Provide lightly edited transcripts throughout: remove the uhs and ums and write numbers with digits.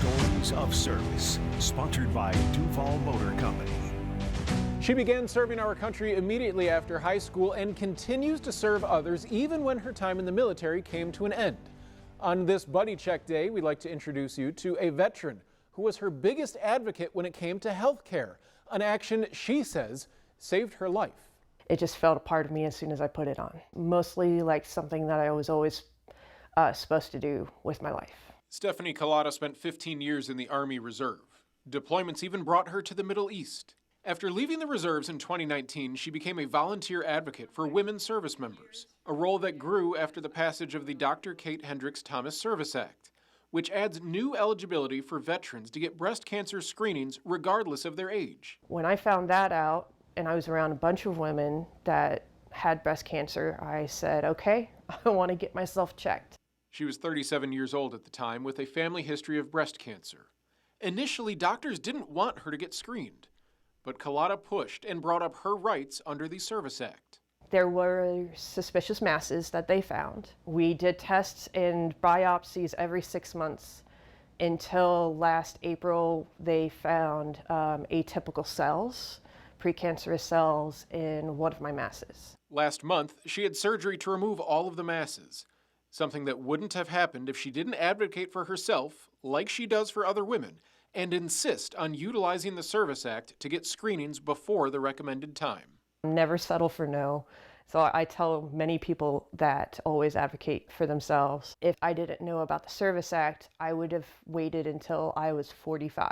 Stories of Service, sponsored by Duval Motor Company. She began serving our country immediately after high school and continues to serve others even when her time in the military came to an end. On this Buddy Check Day, we'd like to introduce you to a veteran who was her biggest advocate when it came to health care, an action she says saved her life. It just felt a part of me as soon as I put it on. Mostly like something that I was always supposed to do with my life. Stephanie Kalota spent 15 years in the Army Reserve. Deployments even brought her to the Middle East. After leaving the reserves in 2019, she became a volunteer advocate for women service members, a role that grew after the passage of the Dr. Kate Hendricks Thomas Service Act, which adds new eligibility for veterans to get breast cancer screenings regardless of their age. When I found that out, and I was around a bunch of women that had breast cancer, I said, okay, I want to get myself checked. She was 37 years old at the time with a family history of breast cancer. Initially, doctors didn't want her to get screened, but Kalota pushed and brought up her rights under the Service Act. There were suspicious masses that they found. We did tests and biopsies every 6 months until last April. They found atypical cells, precancerous cells in one of my masses. Last month, she had surgery to remove all of the masses, something that wouldn't have happened if she didn't advocate for herself, like she does for other women, and insist on utilizing the Service Act to get screenings before the recommended time. Never settle for no. So I tell many people that always advocate for themselves. If I didn't know about the Service Act, I would have waited until I was 45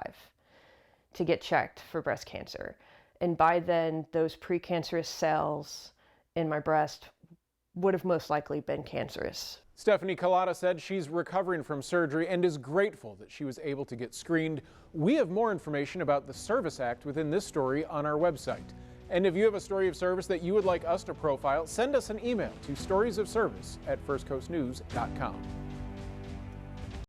to get checked for breast cancer. And by then, those precancerous cells in my breast would have most likely been cancerous. Stephanie Kalota said she's recovering from surgery and is grateful that she was able to get screened. We have more information about the Service Act within this story on our website. And if you have a story of service that you would like us to profile, send us an email to storiesofservice@firstcoastnews.com.